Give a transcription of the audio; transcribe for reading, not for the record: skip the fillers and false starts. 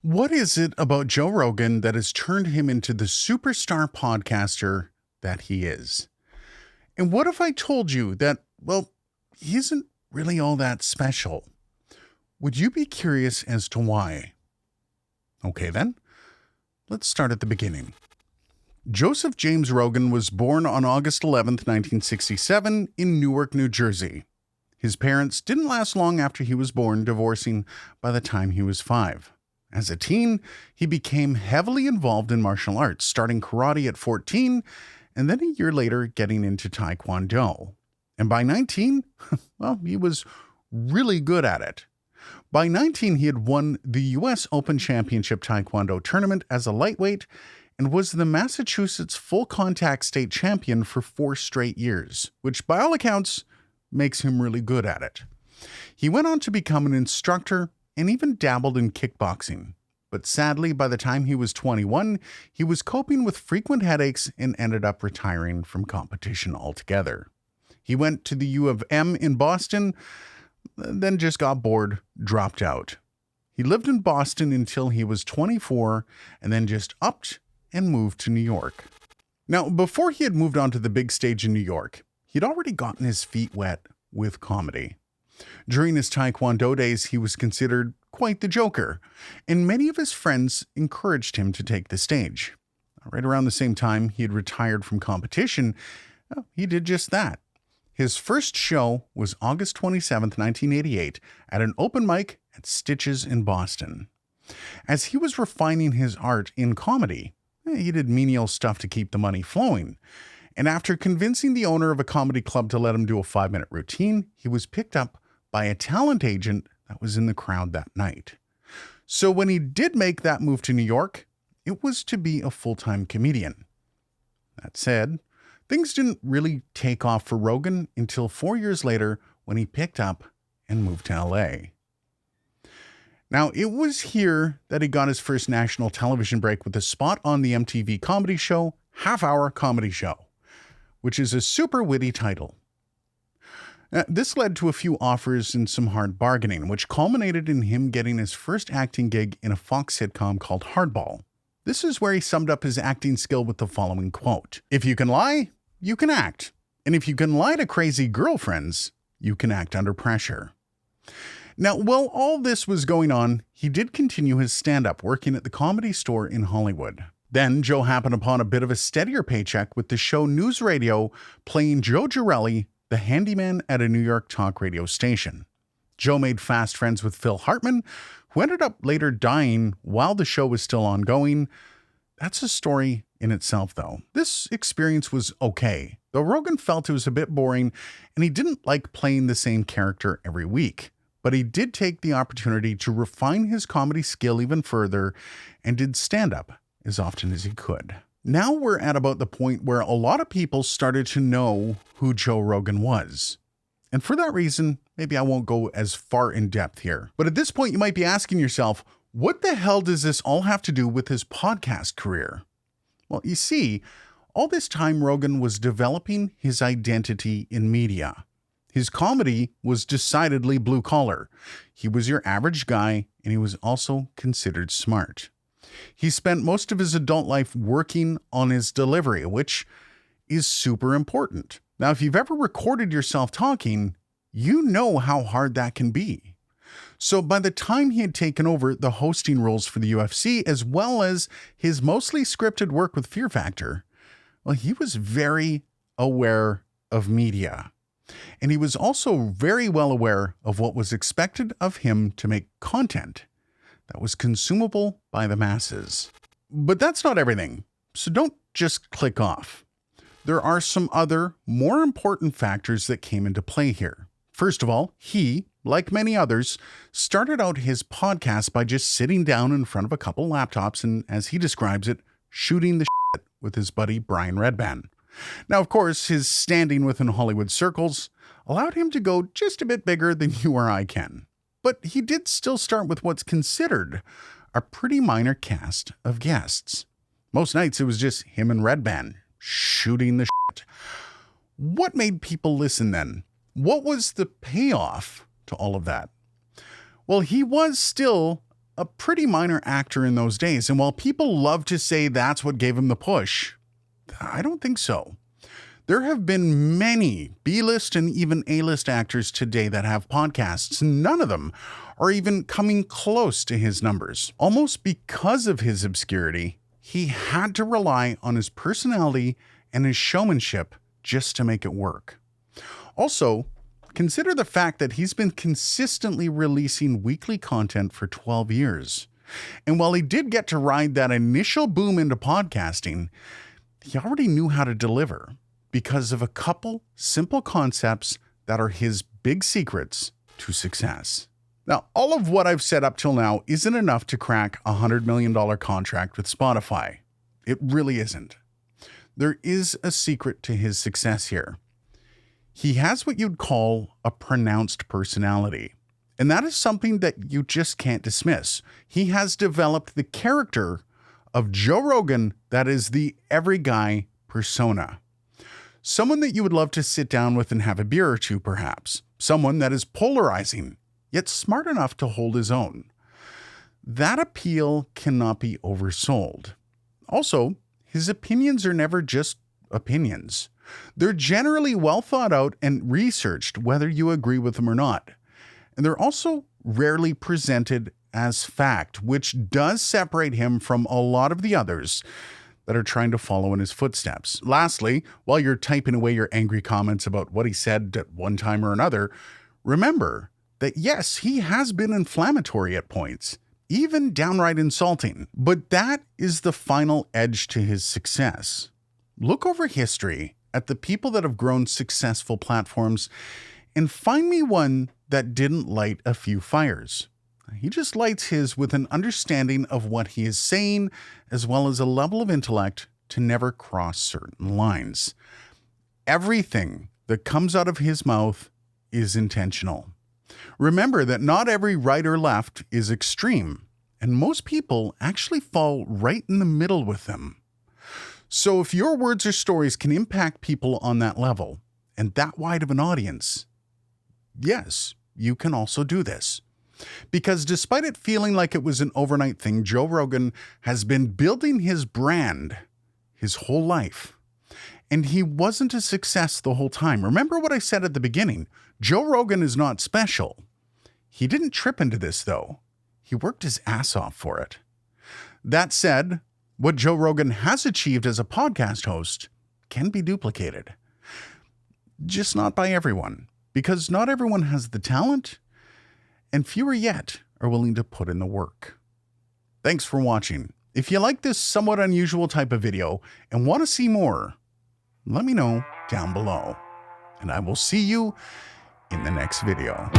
What is it about Joe Rogan that has turned him into the superstar podcaster that he is? And what if I told you that, well, he isn't really all that special? Would you be curious as to why? Okay, then, let's start at the beginning. Joseph James Rogan was born on August 11th, 1967, in Newark, New Jersey. His parents didn't last long after he was born, divorcing by the time he was 5. As a teen, he became heavily involved in martial arts, starting karate at 14, and then a year later getting into Taekwondo. And by 19, well, he was really good at it. By 19, he had won the U.S. Open Championship Taekwondo tournament as a lightweight and was the Massachusetts full contact state champion for 4 straight years, which by all accounts makes him really good at it. He went on to become an instructor and even dabbled in kickboxing. But sadly, by the time he was 21, he was coping with frequent headaches and ended up retiring from competition altogether. He went to the U of M in Boston, then just got bored, dropped out. He lived in Boston until he was 24, and then just upped and moved to New York. Now, before he had moved on to the big stage in New York, he'd already gotten his feet wet with comedy. During his Taekwondo days, he was considered quite the joker, and many of his friends encouraged him to take the stage. Right around the same time he had retired from competition, he did just that. His first show was August 27th, 1988, at an open mic at Stitches in Boston. As he was refining his art in comedy, he did menial stuff to keep the money flowing. And after convincing the owner of a comedy club to let him do a 5-minute routine, he was picked up by a talent agent that was in the crowd that night. So when he did make that move to New York, it was to be a full-time comedian. That said, things didn't really take off for Rogan until 4 years later when he picked up and moved to LA. Now, it was here that he got his first national television break with a spot on the MTV comedy show, Half Hour Comedy Show, which is a super witty title. This led to a few offers and some hard bargaining, which culminated in him getting his first acting gig in a Fox sitcom called Hardball. This is where he summed up his acting skill with the following quote: "If you can lie, you can act. And if you can lie to crazy girlfriends, you can act under pressure." Now, while all this was going on, he did continue his stand-up, working at the Comedy Store in Hollywood. Then Joe happened upon a bit of a steadier paycheck with the show News Radio, playing Joe Girelli, the handyman at a New York talk radio station. Joe made fast friends with Phil Hartman, who ended up later dying while the show was still ongoing. That's a story in itself, though. This experience was okay, though Rogan felt it was a bit boring, and he didn't like playing the same character every week. But he did take the opportunity to refine his comedy skill even further and did stand-up as often as he could. Now we're at about the point where a lot of people started to know who Joe Rogan was. And for that reason, maybe I won't go as far in depth here. But at this point, you might be asking yourself, what the hell does this all have to do with his podcast career? Well, you see, all this time Rogan was developing his identity in media. His comedy was decidedly blue collar. He was your average guy, and he was also considered smart. He spent most of his adult life working on his delivery, which is super important. Now, if you've ever recorded yourself talking, you know how hard that can be. So by the time he had taken over the hosting roles for the UFC, as well as his mostly scripted work with Fear Factor, well, he was very aware of media. And he was also very well aware of what was expected of him to make content that was consumable by the masses. But that's not everything, so don't just click off. There are some other, more important factors that came into play here. First of all, he, like many others, started out his podcast by just sitting down in front of a couple laptops and, as he describes it, shooting the shit with his buddy Brian Redban. Now, of course, his standing within Hollywood circles allowed him to go just a bit bigger than you or I can. But he did still start with what's considered a pretty minor cast of guests. Most nights it was just him and Redban shooting the shit. What made people listen then? What was the payoff to all of that? Well, he was still a pretty minor actor in those days, and while people love to say that's what gave him the push, I don't think so. There have been many B-list and even A-list actors today that have podcasts. None of them are even coming close to his numbers. Almost because of his obscurity, he had to rely on his personality and his showmanship just to make it work. Also, consider the fact that he's been consistently releasing weekly content for 12 years. And while he did get to ride that initial boom into podcasting, he already knew how to deliver because of a couple simple concepts that are his big secrets to success. Now, all of what I've said up till now isn't enough to crack a $100 million contract with Spotify. It really isn't. There is a secret to his success here. He has what you'd call a pronounced personality, and that is something that you just can't dismiss. He has developed the character of Joe Rogan that is the every guy persona. Someone that you would love to sit down with and have a beer or two, perhaps. Someone that is polarizing, yet smart enough to hold his own. That appeal cannot be oversold. Also, his opinions are never just opinions. They're generally well thought out and researched, whether you agree with them or not. And they're also rarely presented as fact, which does separate him from a lot of the others that are trying to follow in his footsteps. Lastly, while you're typing away your angry comments about what he said at one time or another, remember that yes, he has been inflammatory at points, even downright insulting, but that is the final edge to his success. Look over history at the people that have grown successful platforms and find me one that didn't light a few fires. He just lights his with an understanding of what he is saying, as well as a level of intellect to never cross certain lines. Everything that comes out of his mouth is intentional. Remember that not every right or left is extreme, and most people actually fall right in the middle with them. So if your words or stories can impact people on that level and that wide of an audience, yes, you can also do this. Because despite it feeling like it was an overnight thing, Joe Rogan has been building his brand his whole life. And he wasn't a success the whole time. Remember what I said at the beginning. Joe Rogan is not special. He didn't trip into this, though. He worked his ass off for it. That said, what Joe Rogan has achieved as a podcast host can be duplicated. Just not by everyone, because not everyone has the talent, and fewer yet are willing to put in the work. Thanks for watching. If you like this somewhat unusual type of video and want to see more, let me know down below. And I will see you in the next video.